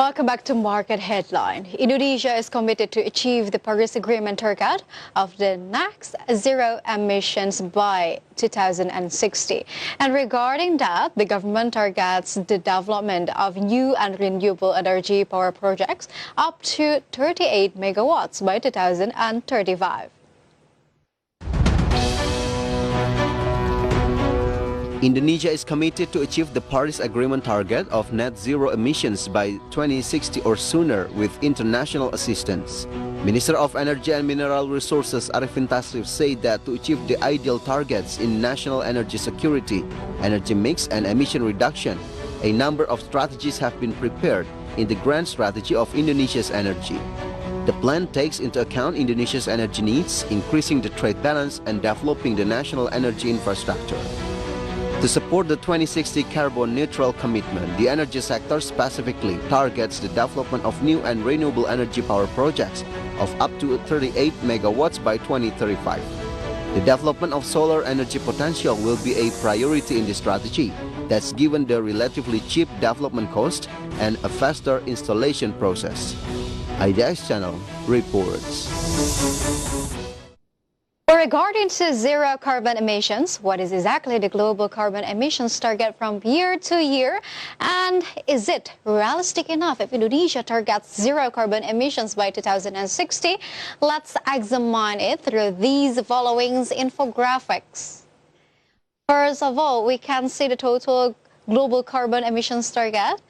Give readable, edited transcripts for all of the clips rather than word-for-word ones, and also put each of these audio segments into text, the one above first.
Welcome back to Market Headline. Indonesia is committed to achieve the Paris Agreement target of the next zero emissions by 2060. And regarding that, the government targets the development of new and renewable energy power projects up to 38 megawatts by 2035. Indonesia is committed to achieve the Paris Agreement target of net zero emissions by 2060 or sooner with international assistance. Minister of Energy and Mineral Resources Arifin Tasrif said that to achieve the ideal targets in national energy security, energy mix and emission reduction, a number of strategies have been prepared in the grand strategy of Indonesia's energy. The plan takes into account Indonesia's energy needs, increasing the trade balance and developing the national energy infrastructure. To support the 2060 carbon-neutral commitment, the energy sector specifically targets the development of new and renewable energy power projects of up to 38 megawatts by 2035. The development of solar energy potential will be a priority in this strategy, that's given the relatively cheap development cost and a faster installation process. IDX Channel reports. Regarding to zero carbon emissions, what is exactly the global carbon emissions target from year to year? And is it realistic enough if Indonesia targets zero carbon emissions by 2060? Let's examine it through these following infographics. First of all, we can see the total global carbon emissions target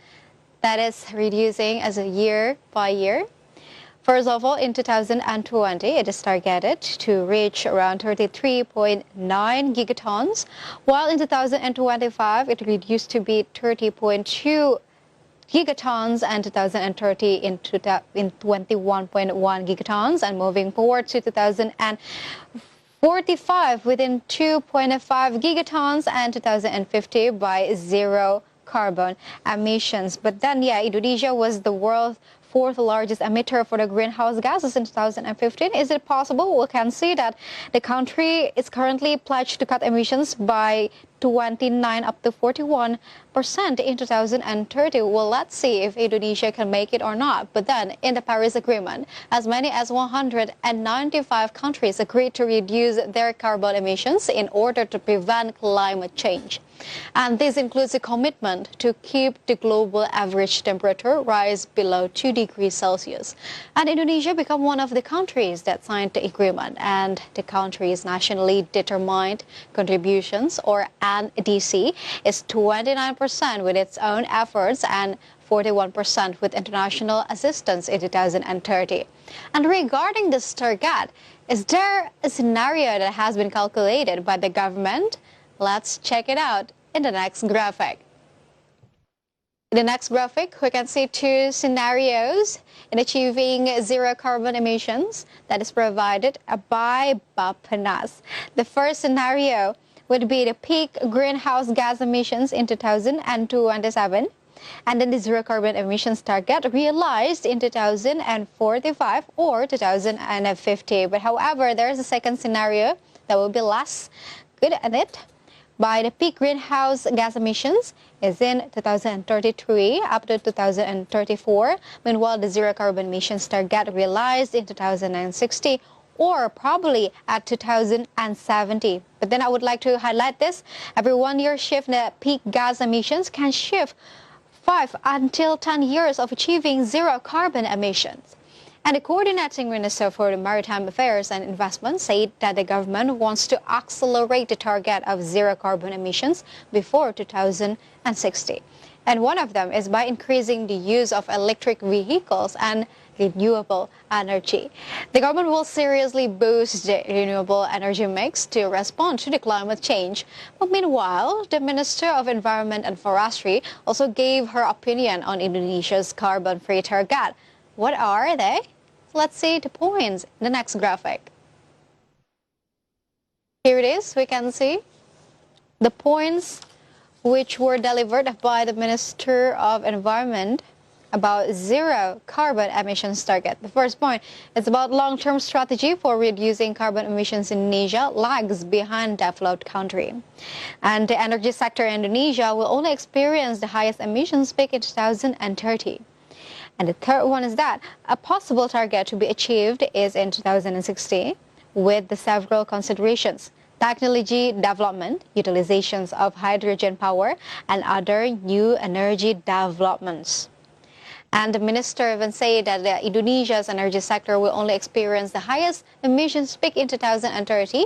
that is reducing as a year by year. First of all, in 2020, it is targeted to reach around 33.9 gigatons, while in 2025, it reduced to be 30.2 gigatons, and 2030 in 21.1 gigatons, and moving forward to 2045 within 2.5 gigatons, and 2050 by zero carbon emissions. But then, Indonesia was the world's fourth largest emitter for the greenhouse gases in 2015. Is it possible? We can see that the country is currently pledged to cut emissions by 29 up to 41% in 2030. Well, let's see if Indonesia can make it or not. But then, in the Paris Agreement, as many as 195 countries agreed to reduce their carbon emissions in order to prevent climate change. And this includes a commitment to keep the global average temperature rise below 2 degrees Celsius. And Indonesia became one of the countries that signed the agreement, and the country's nationally determined contributions, or NDC, is 29% with its own efforts and 41% with international assistance in 2030. And regarding this target, is there a scenario that has been calculated by the government? Let's check it out in the next graphic. In the next graphic, we can see two scenarios in achieving zero carbon emissions that is provided by Bappenas. The first scenario would be the peak greenhouse gas emissions in 2027, and then the zero carbon emissions target realized in 2045 or 2050. But however, there is a second scenario that will be less good at it. By the peak greenhouse gas emissions is in 2033 up to 2034. Meanwhile, the zero carbon emissions target realized in 2060 or probably at 2070. But then I would like to highlight this. Every 1 year shift in the peak gas emissions can shift 5 until 10 years of achieving zero carbon emissions. And the coordinating minister for the Maritime Affairs and Investment said that the government wants to accelerate the target of zero carbon emissions before 2060. And one of them is by increasing the use of electric vehicles and renewable energy. The government will seriously boost the renewable energy mix to respond to the climate change. But meanwhile, the Minister of Environment and Forestry also gave her opinion on Indonesia's carbon-free target. What are they? Let's see the points in the next graphic. Here it is. We can see the points which were delivered by the Minister of Environment about zero carbon emissions target. The first point is about long-term strategy for reducing carbon emissions in Indonesia lags behind developed country. And the energy sector in Indonesia will only experience the highest emissions peak in 2030. And the third one is that a possible target to be achieved is in 2060 with the several considerations: technology development, utilizations of hydrogen power, and other new energy developments. And the minister even said that Indonesia's energy sector will only experience the highest emissions peak in 2030,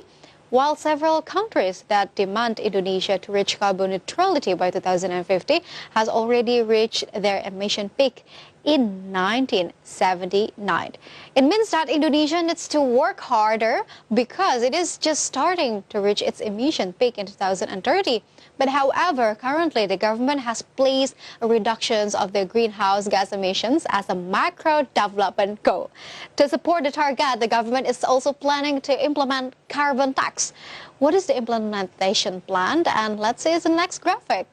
while several countries that demand Indonesia to reach carbon neutrality by 2050 has already reached their emission peak in 1979. It means that Indonesia needs to work harder because it is just starting to reach its emission peak in 2030. But however, currently the government has placed reductions of the greenhouse gas emissions as a macro development goal. To support the target, the government is also planning to implement carbon tax. What is the implementation plan? And let's see the next graphic.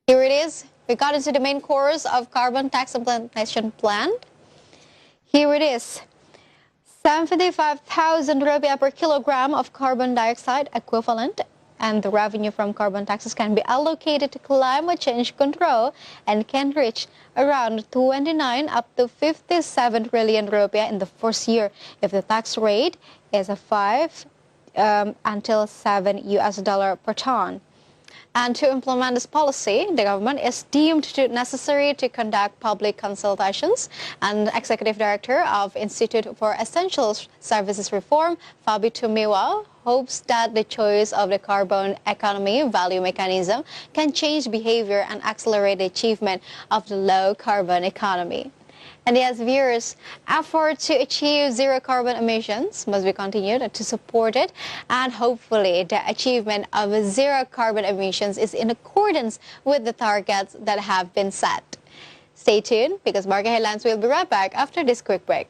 Here it is. We got into the main course of carbon tax implementation plan. Here it is. 75,000 rupiah per kilogram of carbon dioxide equivalent, and the revenue from carbon taxes can be allocated to climate change control and can reach around 29 up to 57 trillion rupiah in the first year if the tax rate is a 5 until 7 US dollar per ton. And to implement this policy, the government is deemed necessary to conduct public consultations. And Executive Director of Institute for Essential Services Reform, Fabi Tumiwa, hopes that the choice of the carbon economy value mechanism can change behavior and accelerate the achievement of the low carbon economy. And yes, viewers, effort to achieve zero carbon emissions must be continued to support it, and hopefully the achievement of zero carbon emissions is in accordance with the targets that have been set. Stay tuned because market headlines will be right back after this quick break.